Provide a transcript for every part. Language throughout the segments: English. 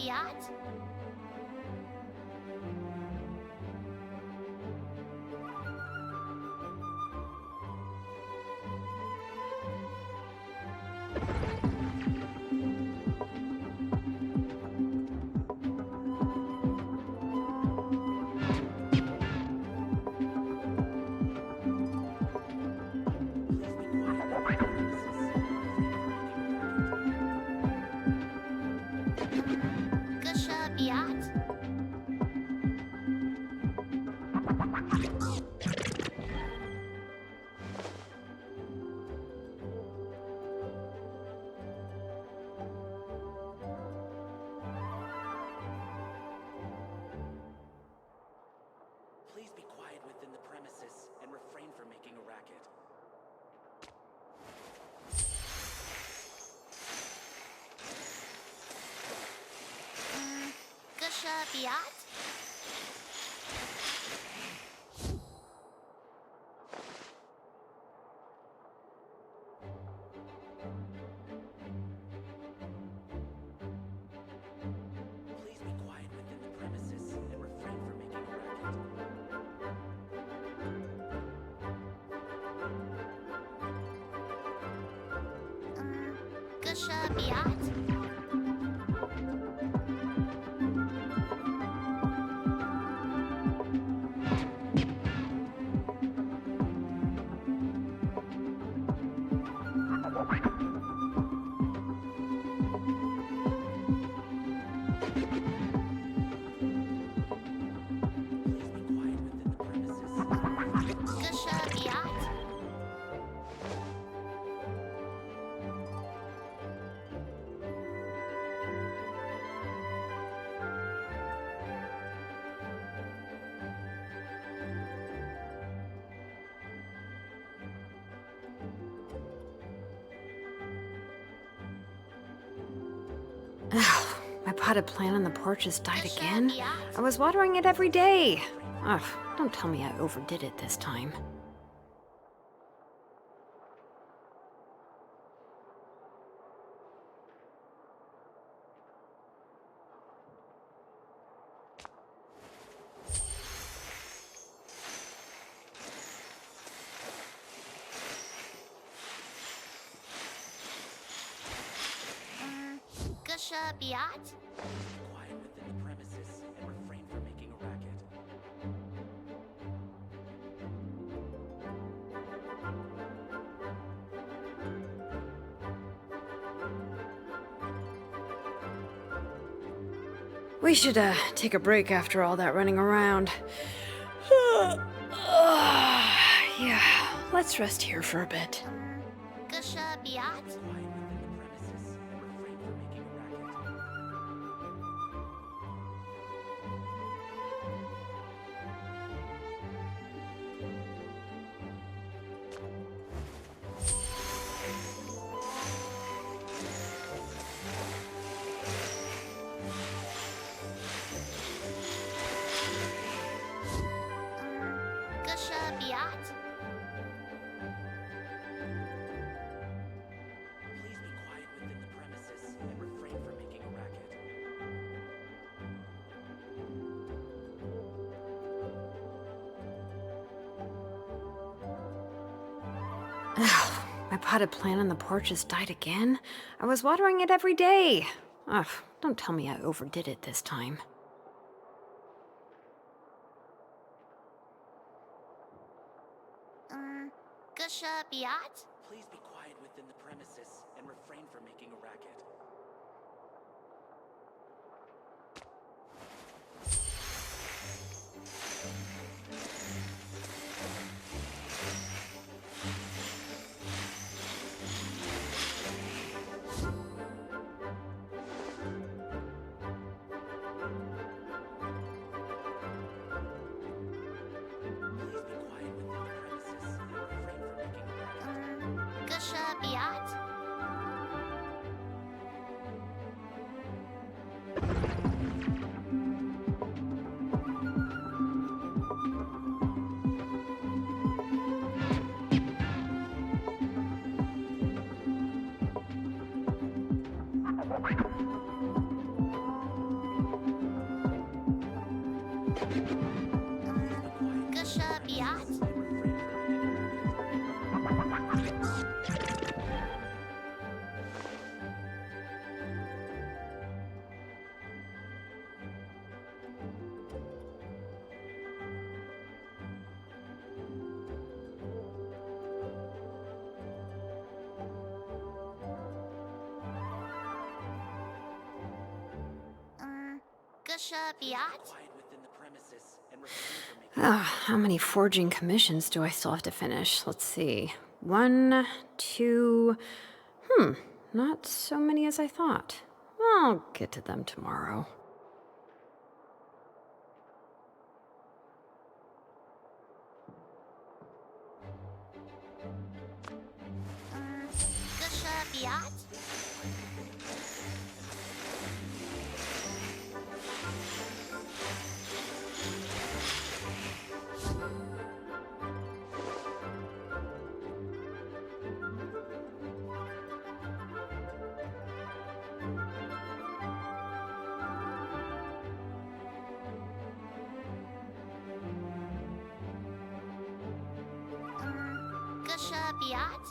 Biat? Gusha Biat? Please be quiet within the premises and refrain from making a racket. Gusha Biat? Please be quiet within the premises and refrain from making a racket. Gusha Biat? Please be quiet within the premises. Gusha Biat? Ugh, my potted plant on the porch has died Gusha again. Biat? I was watering it every day. Ugh, don't tell me I overdid it this time. Gusha Biat? Be quiet within the premises and refrain from making a racket. We should, take a break after all that running around. Yeah, let's rest here for a bit. Gusha Biat? Quiet within the premises and refrain from making a racket. Gusha Biat? Please be quiet within the premises and refrain from making a racket. Ugh, my potted plant on the porch has died again. I was watering it every day. Ugh, don't tell me I overdid it this time. Gusha Biat? Please be quiet within the premises and refrain from making a racket. Gusha Please be Biat? quiet within the premises and refrain from making How many forging commissions do I still have to finish? Let's see. 1, 2. Not so many as I thought. I'll get to them tomorrow. Gusha Biat? Gusha Biat?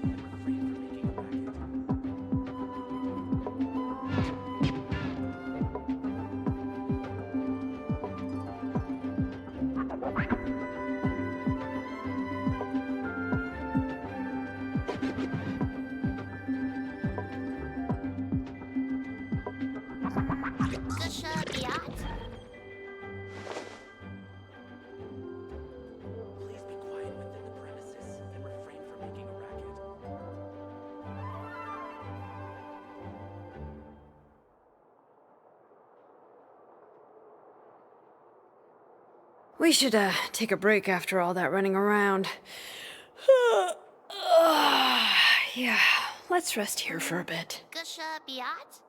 Please be quiet within the premises and refrain from making a racket. Gusha Biat? Please be quiet within the premises and refrain from making a racket. We should take a break after all that running around. Yeah, let's rest here for a bit. Gusha Biat?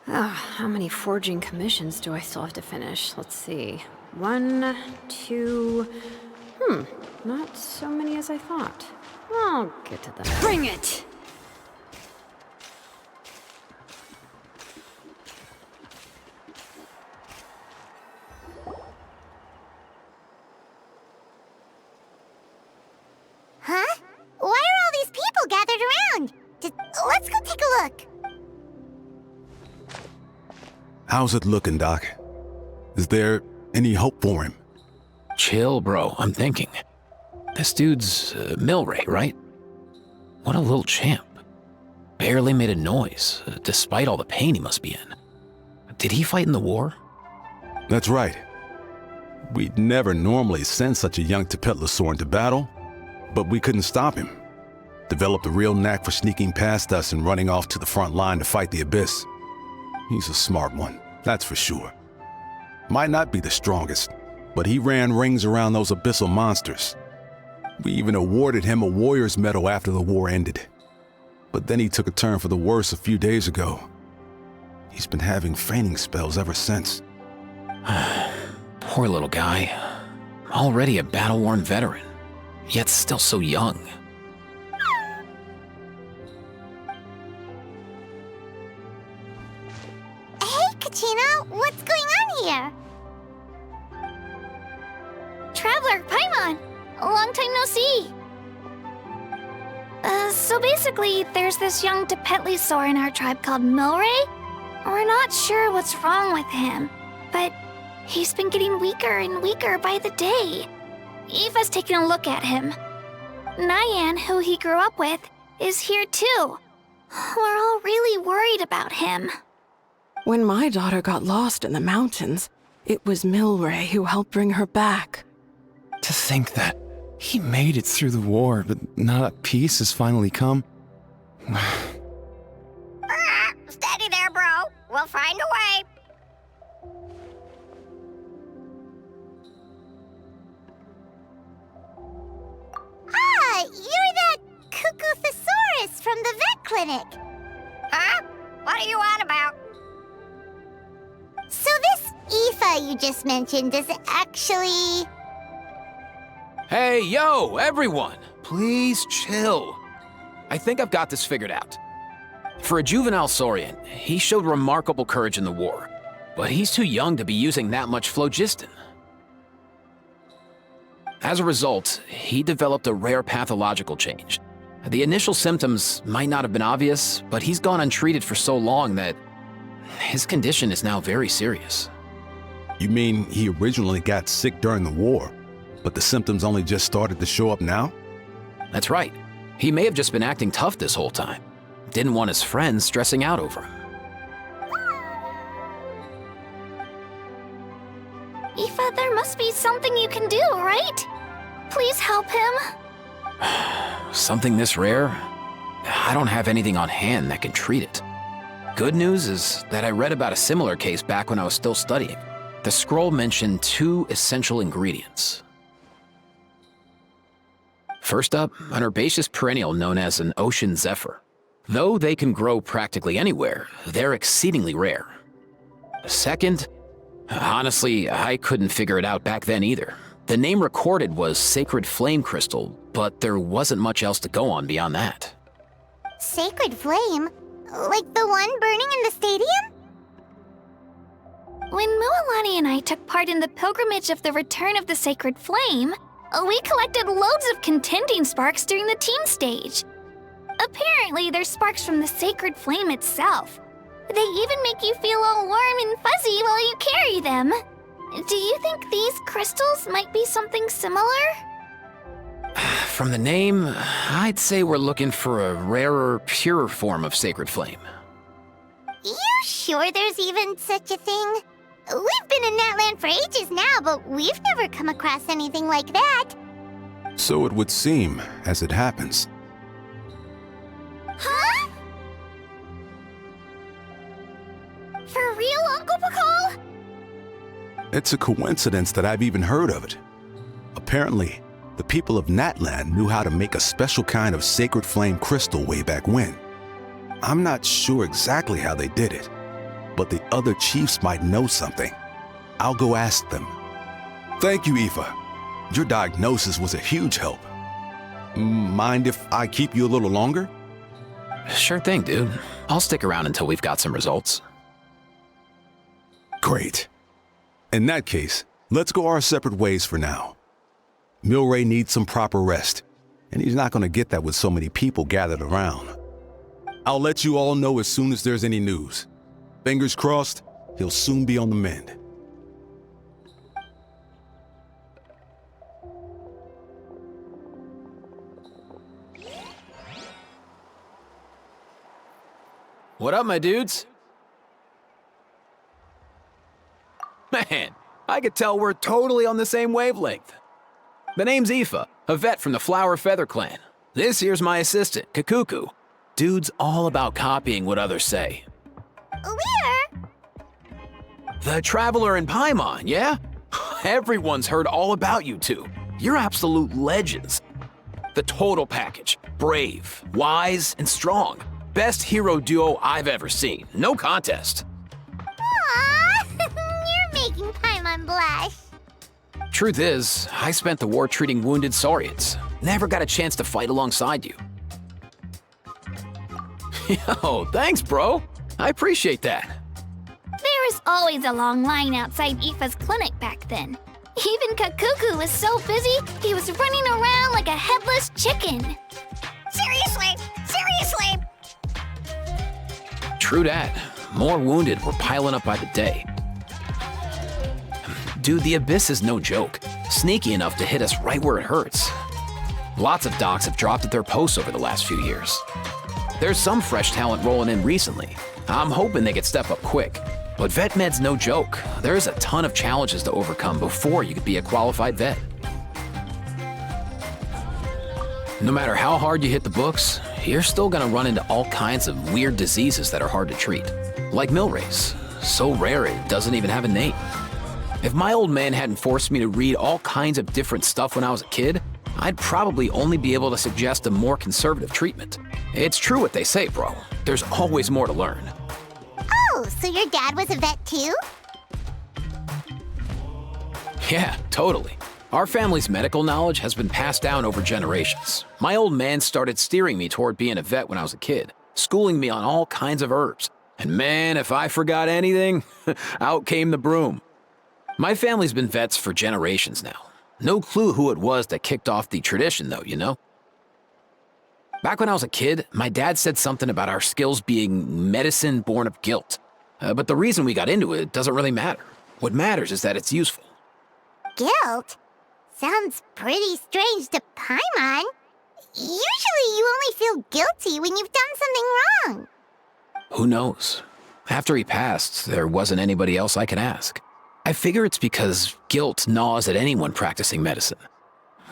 How many forging commissions do I still have to finish? Let's see. 1, 2... not so many as I thought. I'll get to that. Bring it! Huh? Why are all these people gathered around? Let's go take a look. How's it looking, Doc? Is there any hope for him? Chill, bro. I'm thinking. This dude's Milray, right? What a little champ. Barely made a noise, despite all the pain he must be in. Did he fight in the war? That's right. We'd never normally send such a young Tepetlosaur into battle, but we couldn't stop him. Developed a real knack for sneaking past us and running off to the front line to fight the Abyss. He's a smart one, that's for sure. Might not be the strongest, but he ran rings around those abyssal monsters. We even awarded him a Warrior's Medal after the war ended. But then he took a turn for the worse a few days ago. He's been having fainting spells ever since. Poor little guy. Already a battle-worn veteran, yet still so young. Hey, Kachina, what's going on here? Traveler, Paimon, long time no see. So basically, there's this young Tepetlosaur in our tribe called Milray. We're not sure what's wrong with him, but he's been getting weaker and weaker by the day. Eva's taking a look at him. Nyan, who he grew up with, is here too. We're all really worried about him. When my daughter got lost in the mountains, it was Milray who helped bring her back. To think that he made it through the war, but now that peace has finally come. Steady there, bro. We'll find a way. Ah, you're that Cuckoo-thesaurus from the vet clinic. Huh? What are you on about? So this Aoife you just mentioned is actually... Hey, yo, everyone! Please chill. I think I've got this figured out. For a juvenile saurian, he showed remarkable courage in the war, but he's too young to be using that much phlogiston. As a result, he developed a rare pathological change. The initial symptoms might not have been obvious, but he's gone untreated for so long that his condition is now very serious. You mean he originally got sick during the war, but the symptoms only just started to show up now? That's right. He may have just been acting tough this whole time. Didn't want his friends stressing out over him. Aoife, there must be something you can do, right? Please help him. Something this rare? I don't have anything on hand that can treat it. Good news is that I read about a similar case back when I was still studying. The scroll mentioned 2 essential ingredients. First up, an herbaceous perennial known as an ocean zephyr. Though they can grow practically anywhere, they're exceedingly rare. Second, honestly, I couldn't figure it out back then either. The name recorded was Sacred Flame Crystal, but there wasn't much else to go on beyond that. Sacred Flame? Like the one burning in the stadium? When Mualani and I took part in the pilgrimage of the Return of the Sacred Flame, we collected loads of contending sparks during the team stage. Apparently, they're sparks from the Sacred Flame itself. They even make you feel all warm and fuzzy while you carry them. Do you think these crystals might be something similar? From the name, I'd say we're looking for a rarer, purer form of Sacred Flame. You sure there's even such a thing? We've been in Natland for ages now, but we've never come across anything like that. So it would seem, as it happens. Huh? For real, Uncle Pakal? It's a coincidence that I've even heard of it. Apparently, the people of Natland knew how to make a special kind of sacred flame crystal way back when. I'm not sure exactly how they did it, but the other chiefs might know something. I'll go ask them. Thank you, Aoife. Your diagnosis was a huge help. Mind if I keep you a little longer? Sure thing, dude. I'll stick around until we've got some results. Great. In that case, let's go our separate ways for now. Milray needs some proper rest, and he's not going to get that with so many people gathered around. I'll let you all know as soon as there's any news. Fingers crossed, he'll soon be on the mend. What up, my dudes? Man, I could tell we're totally on the same wavelength. The name's Aoife, a vet from the Flower Feather clan. This here's my assistant, Kakuku. Dude's all about copying what others say. We're... The Traveler and Paimon, yeah? Everyone's heard all about you two. You're absolute legends. The total package. Brave, wise, and strong. Best hero duo I've ever seen. No contest. Aww, you're making Paimon blush. Truth is, I spent the war treating wounded Saurians. Never got a chance to fight alongside you. Yo, thanks, bro. I appreciate that. There was always a long line outside Aoife's clinic back then. Even Kakuku was so busy, he was running around like a headless chicken. Seriously! Seriously! True that. More wounded were piling up by the day. Dude, the Abyss is no joke. Sneaky enough to hit us right where it hurts. Lots of docs have dropped at their posts over the last few years. There's some fresh talent rolling in recently. I'm hoping they could step up quick. But vet med's no joke. There's a ton of challenges to overcome before you could be a qualified vet. No matter how hard you hit the books, you're still gonna run into all kinds of weird diseases that are hard to treat. Like Milray's, so rare it doesn't even have a name. If my old man hadn't forced me to read all kinds of different stuff when I was a kid, I'd probably only be able to suggest a more conservative treatment. It's true what they say, bro. There's always more to learn. Oh, so your dad was a vet too? Yeah, totally. Our family's medical knowledge has been passed down over generations. My old man started steering me toward being a vet when I was a kid, schooling me on all kinds of herbs. And man, if I forgot anything, out came the broom. My family's been vets for generations now. No clue who it was that kicked off the tradition, though, you know? Back when I was a kid, my dad said something about our skills being medicine born of guilt. But the reason we got into it doesn't really matter. What matters is that it's useful. Guilt? Sounds pretty strange to Paimon. Usually you only feel guilty when you've done something wrong. Who knows? After he passed, there wasn't anybody else I could ask. I figure it's because guilt gnaws at anyone practicing medicine.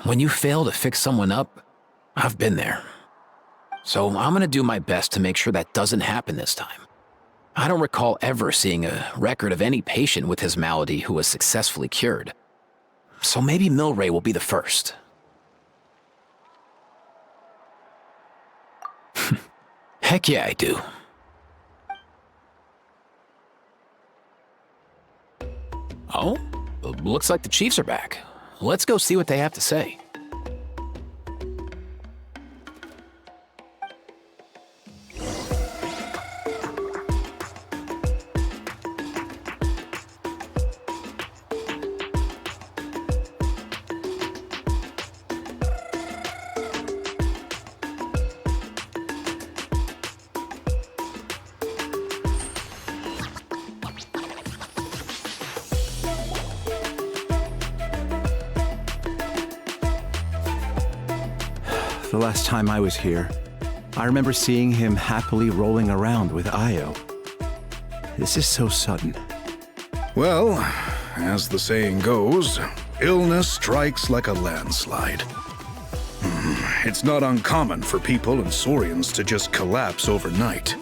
When you fail to fix someone up, I've been there. So I'm gonna do my best to make sure that doesn't happen this time. I don't recall ever seeing a record of any patient with his malady who was successfully cured. So maybe Milray will be the first. Heck yeah, I do. Oh, looks like the Chiefs are back. Let's go see what they have to say. The last time I was here, I remember seeing him happily rolling around with Io. This is so sudden. Well, as the saying goes, illness strikes like a landslide. It's not uncommon for people and Saurians to just collapse overnight.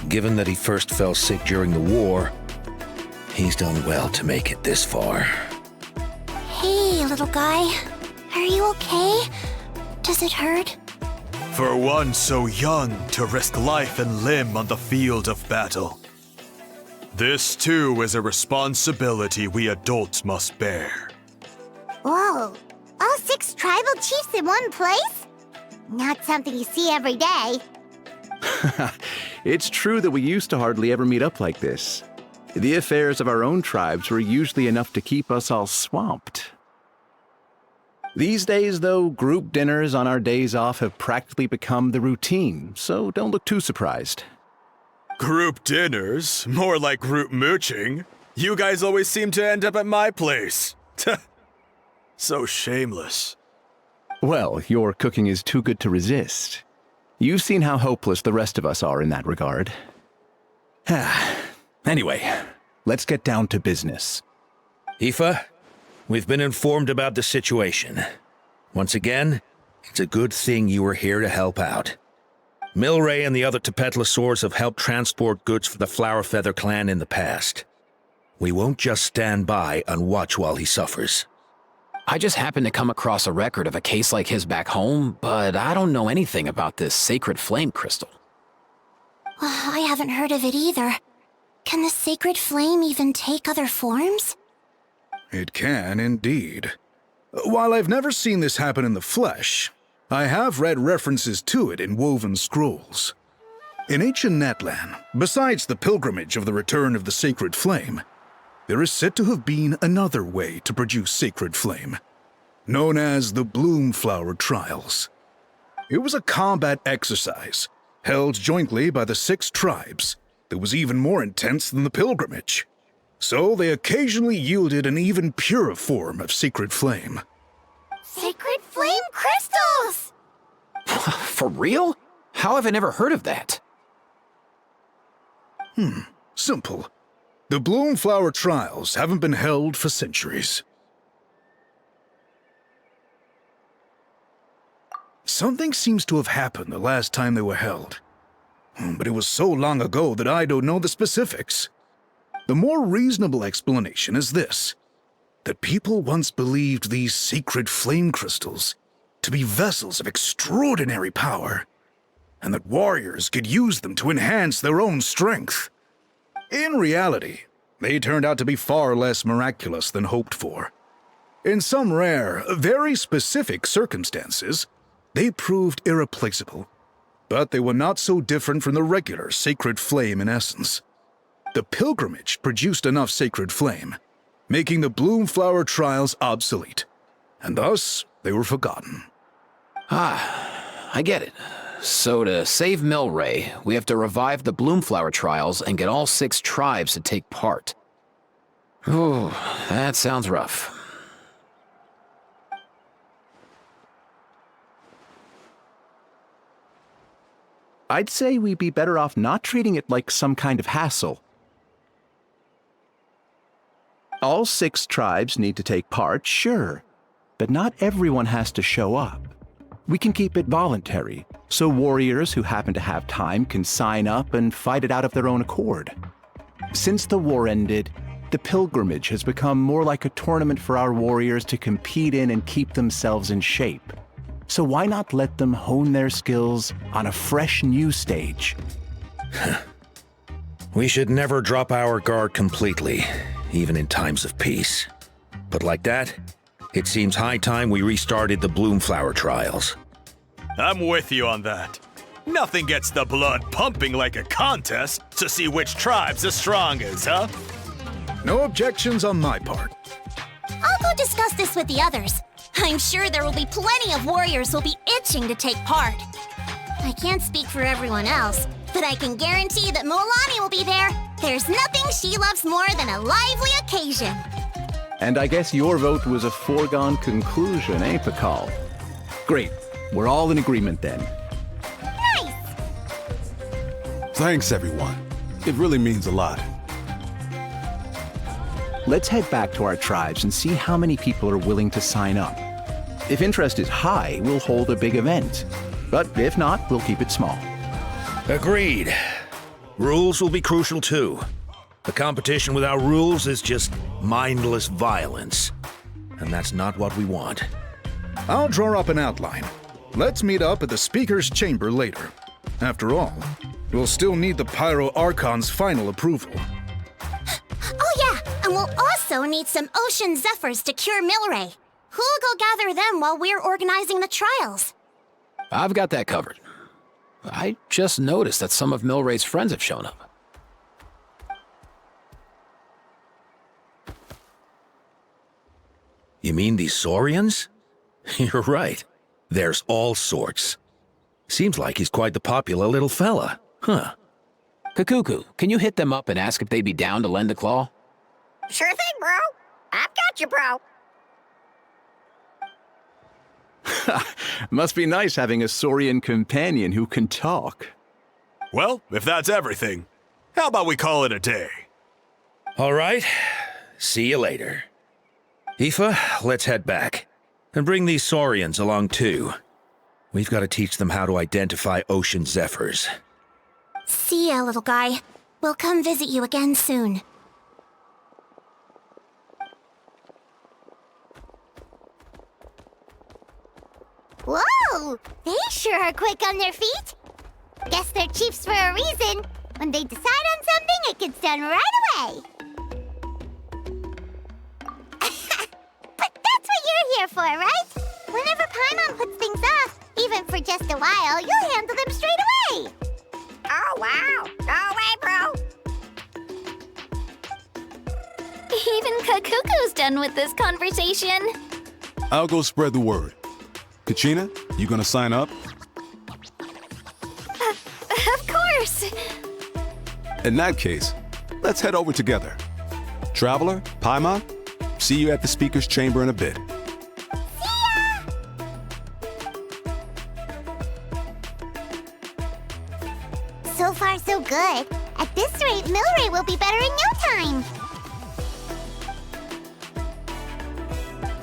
Given that he first fell sick during the war, he's done well to make it this far. Hey, little guy. Are you okay? Does it hurt? For one so young to risk life and limb on the field of battle. This too is a responsibility we adults must bear. Whoa, all 6 tribal chiefs in one place? Not something you see every day. It's true that we used to hardly ever meet up like this. The affairs of our own tribes were usually enough to keep us all swamped. These days, though, group dinners on our days off have practically become the routine, so don't look too surprised. Group dinners? More like group mooching. You guys always seem to end up at my place. So shameless. Well, your cooking is too good to resist. You've seen how hopeless the rest of us are in that regard. Anyway, let's get down to business. Aoife, we've been informed about the situation. Once again, it's a good thing you were here to help out. Milray and the other Tepetlosaurs have helped transport goods for the Flowerfeather clan in the past. We won't just stand by and watch while he suffers. I just happened to come across a record of a case like his back home, but I don't know anything about this sacred flame crystal. I haven't heard of it either. Can the sacred flame even take other forms? It can indeed. While I've never seen this happen in the flesh, I have read references to it in woven scrolls. In ancient Netland, besides the pilgrimage of the return of the sacred flame, there is said to have been another way to produce sacred flame, known as the Bloomflower Trials. It was a combat exercise, held jointly by the 6 tribes, that was even more intense than the pilgrimage. So they occasionally yielded an even purer form of sacred flame. Sacred flame crystals! For real? How have I never heard of that? Simple. The Bloomflower Trials haven't been held for centuries. Something seems to have happened the last time they were held. But it was so long ago that I don't know the specifics. The more reasonable explanation is this: that people once believed these sacred flame crystals to be vessels of extraordinary power, and that warriors could use them to enhance their own strength. In reality, they turned out to be far less miraculous than hoped for. In some rare, very specific circumstances, they proved irreplaceable, but they were not so different from the regular sacred flame in essence. The pilgrimage produced enough sacred flame, making the Bloomflower Trials obsolete, and thus they were forgotten. I get it. So to save Milray, we have to revive the Bloomflower Trials and get all 6 tribes to take part. Ooh, that sounds rough. I'd say we'd be better off not treating it like some kind of hassle. All 6 tribes need to take part, sure, but not everyone has to show up. We can keep it voluntary, so warriors who happen to have time can sign up and fight it out of their own accord. Since the war ended, the pilgrimage has become more like a tournament for our warriors to compete in and keep themselves in shape. So why not let them hone their skills on a fresh new stage? We should never drop our guard completely, even in times of peace. But like that, it seems high time we restarted the Bloomflower Trials. I'm with you on that. Nothing gets the blood pumping like a contest to see which tribe's the strongest, huh? No objections on my part. I'll go discuss this with the others. I'm sure there will be plenty of warriors who'll be itching to take part. I can't speak for everyone else, but I can guarantee that Milani will be there. There's nothing she loves more than a lively occasion. And I guess your vote was a foregone conclusion, eh, Pakal? Great. We're all in agreement then. Nice! Thanks, everyone. It really means a lot. Let's head back to our tribes and see how many people are willing to sign up. If interest is high, we'll hold a big event. But if not, we'll keep it small. Agreed. Rules will be crucial too. A competition without rules is just mindless violence. And that's not what we want. I'll draw up an outline. Let's meet up at the Speaker's Chamber later. After all, we'll still need the Pyro Archon's final approval. Oh yeah, and we'll also need some Ocean Zephyrs to cure Milray. Who'll go gather them while we're organizing the trials? I've got that covered. I just noticed that some of Milray's friends have shown up. You mean these Saurians? You're right. There's all sorts. Seems like he's quite the popular little fella. Huh. Kakuku, can you hit them up and ask if they'd be down to lend a claw? Sure thing, bro. I've got you, bro. Must be nice having a Saurian companion who can talk. Well, if that's everything, how about we call it a day? All right. See you later. Aoife, let's head back. And bring these Saurians along too. We've got to teach them how to identify Ocean Zephyrs. See ya, little guy. We'll come visit you again soon. Whoa! They sure are quick on their feet. Guess they're chiefs for a reason. When they decide on something, it gets done right away. But that's what you're here for, right? Whenever Paimon puts things off, even for just a while, you'll handle them straight away. Oh, wow. Go away, bro. Even Kakuku's done with this conversation. I'll go spread the word. Kachina, you gonna sign up? Of course. In that case, let's head over together. Traveler, Paimon, see you at the Speaker's Chamber in a bit. So far, so good. At this rate, Milray will be better in no time.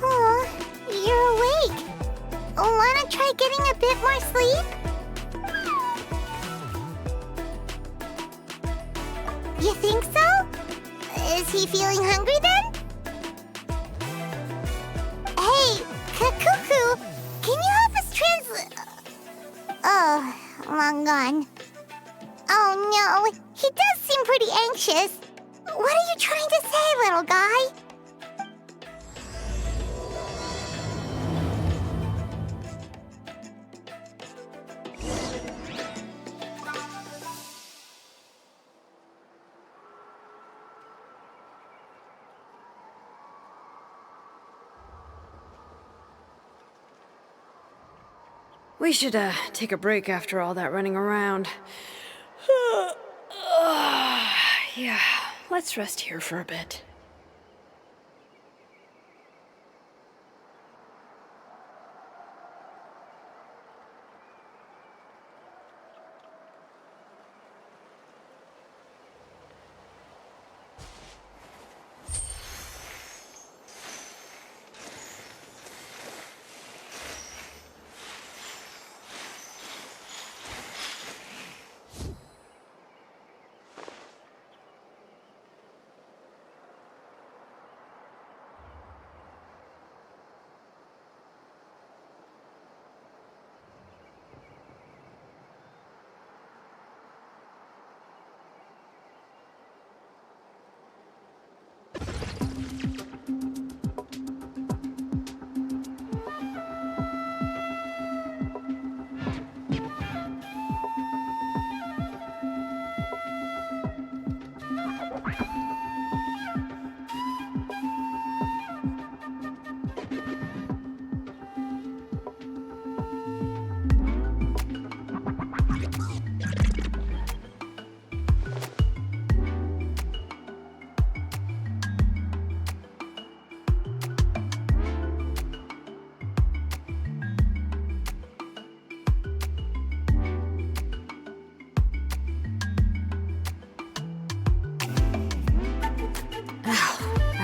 Aw, you're awake. Wanna try getting a bit more sleep? You think so? Is he feeling hungry then? Hey, Kakuku, can you help us Oh, long gone. Oh no, he does seem pretty anxious. What are you trying to say, little guy? We should, take a break after all that running around. Yeah, let's rest here for a bit.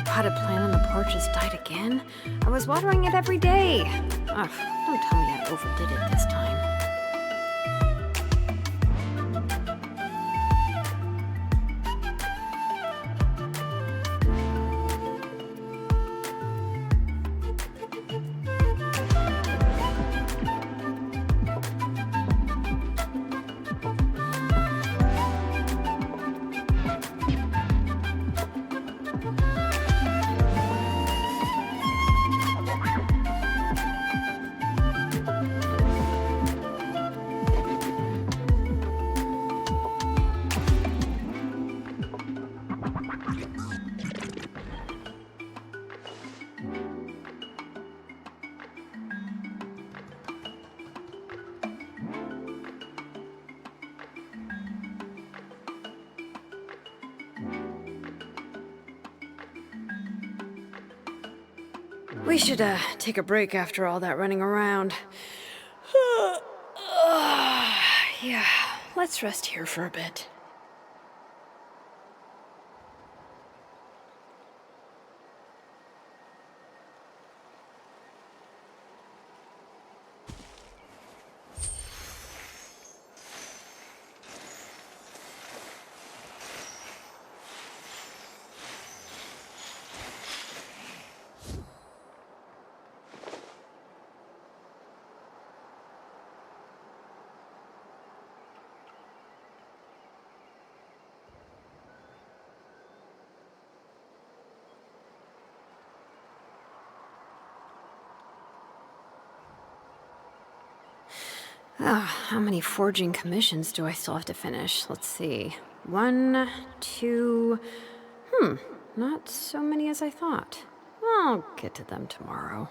Potted plant on the porch has died again? I was watering it every day. Ugh, don't tell me I overdid it this time. We should, take a break after all that running around. Yeah, let's rest here for a bit. How many forging commissions do I still have to finish? Let's see. 1, 2... not so many as I thought. I'll get to them tomorrow.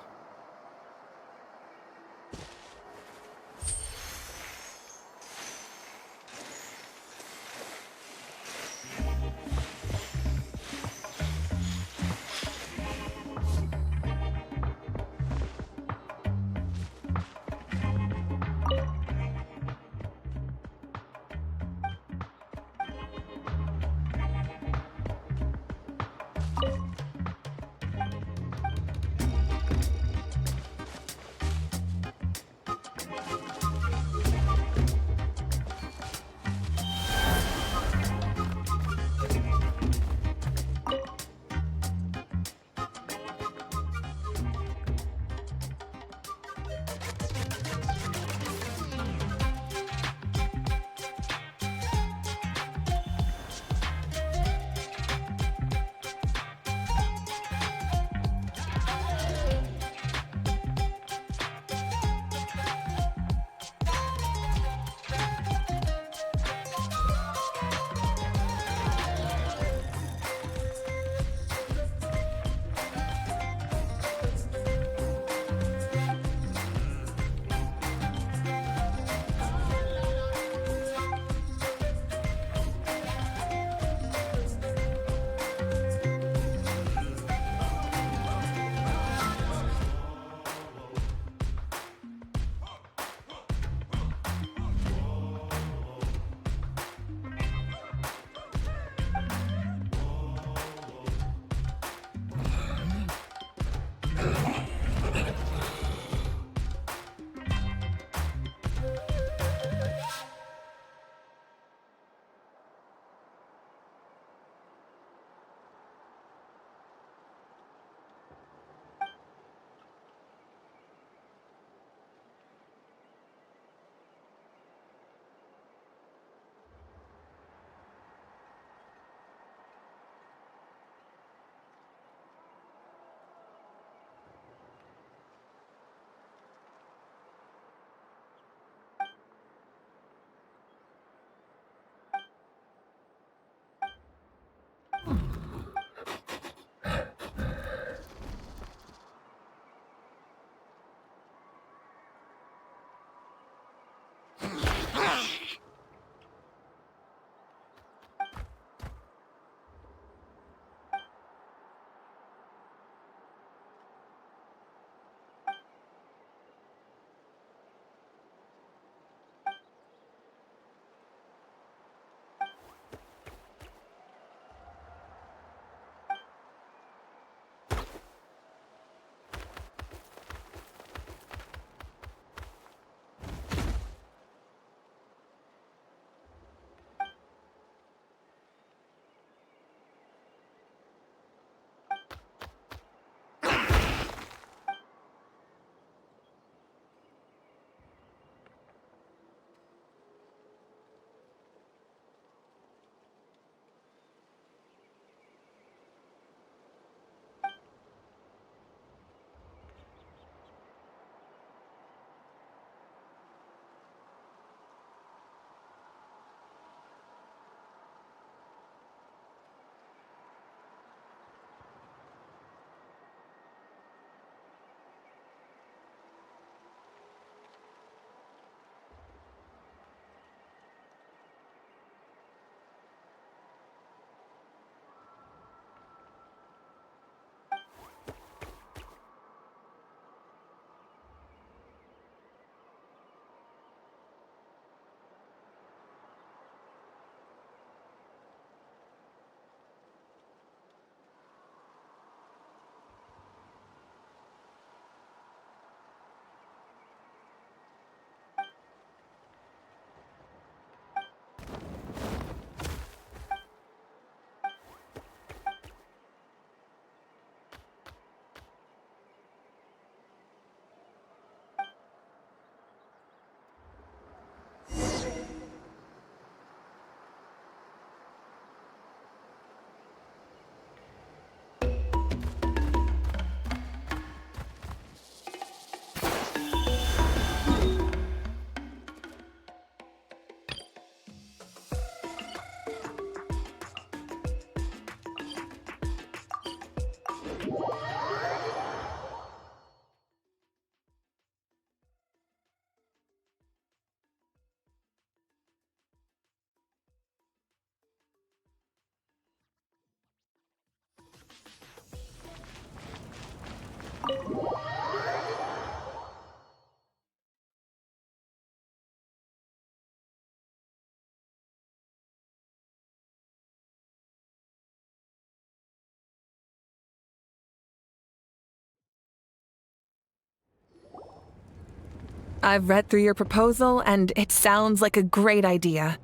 I've read through your proposal, and it sounds like a great idea.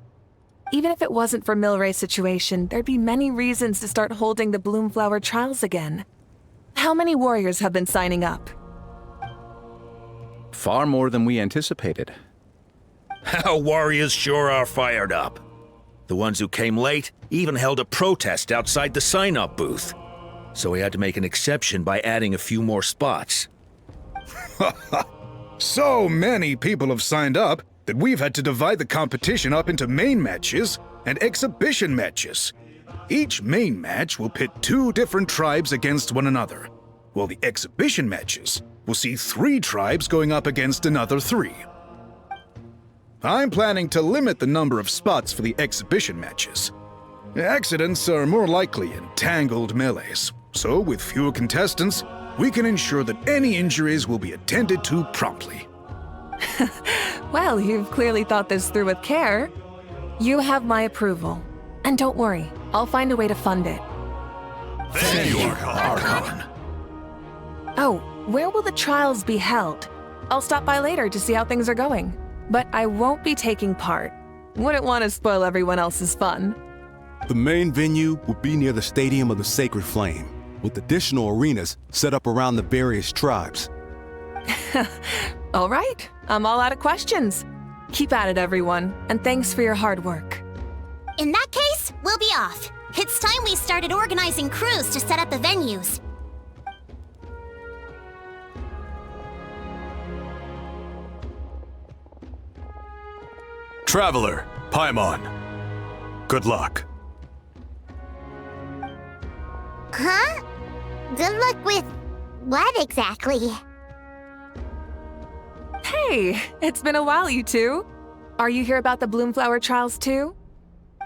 Even if it wasn't for Milray's situation, there'd be many reasons to start holding the Bloomflower trials again. How many warriors have been signing up? Far more than we anticipated. Our warriors sure are fired up. The ones who came late even held a protest outside the sign-up booth. So we had to make an exception by adding a few more spots. So many people have signed up that we've had to divide the competition up into main matches and exhibition matches. Each main match will pit 2 different tribes against one another, while the exhibition matches will see 3 tribes going up against another 3. I'm planning to limit the number of spots for the exhibition matches. Accidents are more likely in tangled melees, so with fewer contestants, we can ensure that any injuries will be attended to promptly. Well, you've clearly thought this through with care. You have my approval. And don't worry, I'll find a way to fund it. Thank you, Archon. Oh, where will the trials be held? I'll stop by later to see how things are going. But I won't be taking part. Wouldn't want to spoil everyone else's fun. The main venue will be near the Stadium of the Sacred Flame, with additional arenas set up around the various tribes. All right, I'm all out of questions. Keep at it, everyone, and thanks for your hard work. In that case, we'll be off. It's time we started organizing crews to set up the venues. Traveler, Paimon. Good luck. Huh? Good luck with what exactly? Hey, it's been a while, you two. Are you here about the Bloomflower trials too?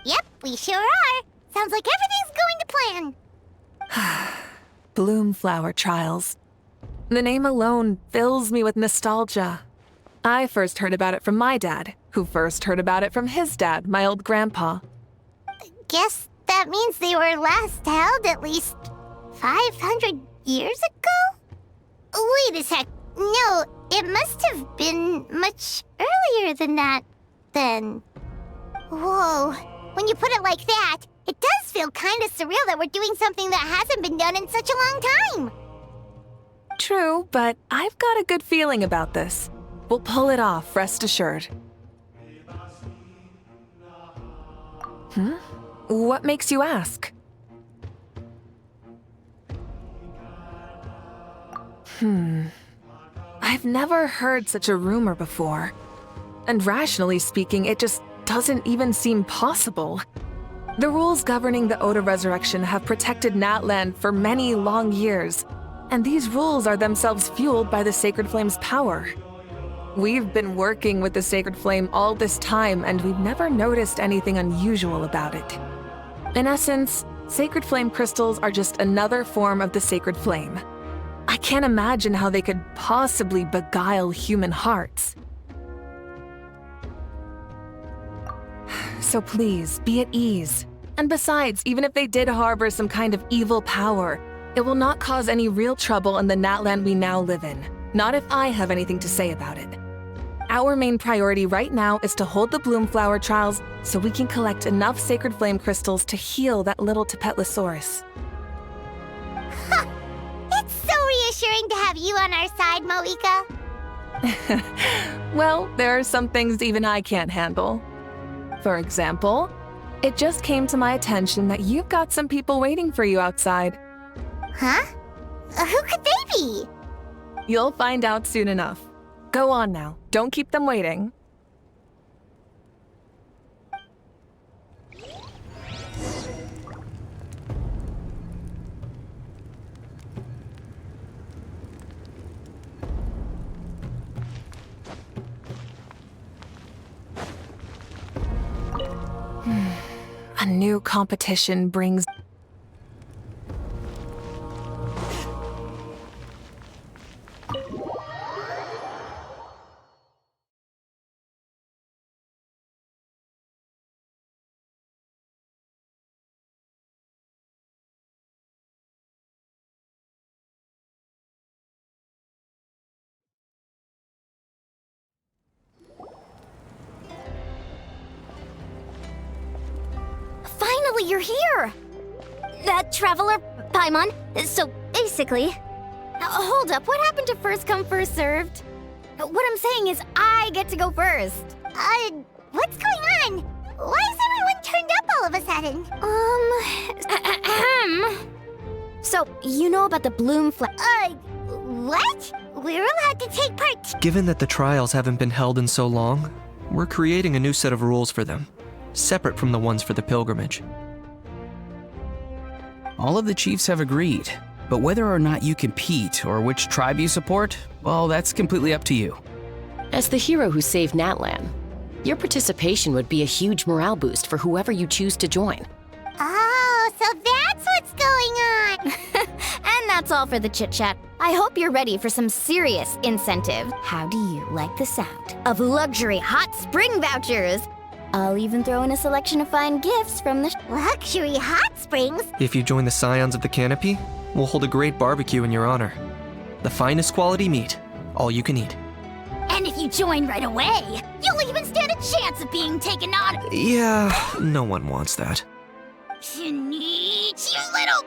Yep, we sure are. Sounds like everything's going to plan. Bloomflower trials. The name alone fills me with nostalgia. I first heard about it from my dad, who first heard about it from his dad, my old grandpa. Guess that means they were last held at least 500 years ago? Wait a sec. No, it must have been much earlier than that, then. Whoa. When you put it like that, it does feel kind of surreal that we're doing something that hasn't been done in such a long time. True, but I've got a good feeling about this. We'll pull it off, rest assured. What makes you ask? I've never heard such a rumor before. And rationally speaking, it just doesn't even seem possible. The rules governing the Oda resurrection have protected Natland for many long years, and these rules are themselves fueled by the Sacred Flame's power. We've been working with the Sacred Flame all this time, and we've never noticed anything unusual about it. In essence, Sacred Flame crystals are just another form of the Sacred Flame. I can't imagine how they could possibly beguile human hearts. So please, be at ease. And besides, even if they did harbor some kind of evil power, it will not cause any real trouble in the Natland we now live in. Not if I have anything to say about it. Our main priority right now is to hold the Bloomflower trials so we can collect enough Sacred Flame crystals to heal that little Tepetlosaurus. It's so reassuring to have you on our side, Moika. Well, there are some things even I can't handle. For example, it just came to my attention that you've got some people waiting for you outside. Huh? Who could they be? You'll find out soon enough. Go on now. Don't keep them waiting. A new competition brings... Finally, you're here! Traveler Paimon, so basically... hold up, what happened to first come, first served? What I'm saying is I get to go first. What's going on? Why is everyone turned up all of a sudden? So, you know about the Bloom Flag? What? We're allowed to take part. Given that the trials haven't been held in so long, we're creating a new set of rules for them, separate from the ones for the pilgrimage. All of the chiefs have agreed, but whether or not you compete or which tribe you support, well, that's completely up to you. As the hero who saved Natlan, your participation would be a huge morale boost for whoever you choose to join. Oh, so that's what's going on. And that's all for the chit-chat. I hope you're ready for some serious incentive. How do you like the sound of luxury hot spring vouchers? I'll even throw in a selection of fine gifts from the luxury hot springs. If you join the Scions of the Canopy, we'll hold a great barbecue in your honor. The finest quality meat, all you can eat. And if you join right away, you'll even stand a chance of being taken on. Yeah, no one wants that. You little...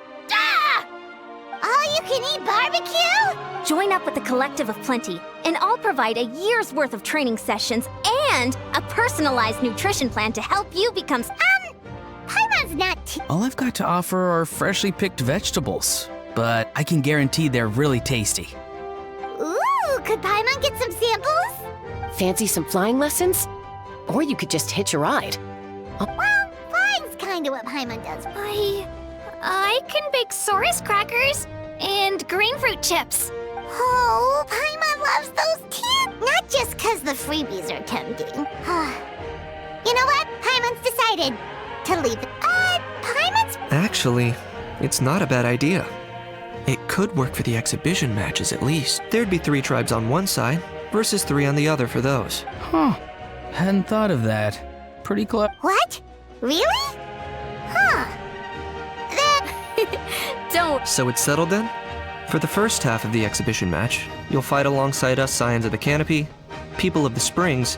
All-you-can-eat barbecue? Join up with the Collective of Plenty, and I'll provide a year's worth of training sessions and a personalized nutrition plan to help you become... Paimon's not... All I've got to offer are freshly picked vegetables, but I can guarantee they're really tasty. Ooh, could Paimon get some samples? Fancy some flying lessons? Or you could just hitch a ride. Well, flying's kinda what Paimon does. I can bake Saurus crackers and green fruit chips. Oh, Paimon loves those too. Not just 'cause the freebies are tempting. You know what? Paimon's decided to leave. Paimon's... Actually, it's not a bad idea. It could work for the exhibition matches at least. There'd be 3 tribes on one side versus 3 on the other for those. Huh. Hadn't thought of that. Pretty clever. What? Really? Huh. Don't. So it's settled then? For the first half of the exhibition match, you'll fight alongside us Scions of the Canopy, People of the Springs,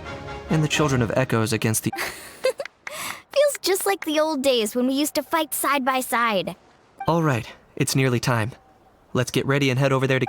and the Children of Echoes against the... Feels just like the old days when we used to fight side by side. All right, it's nearly time. Let's get ready and head over there to...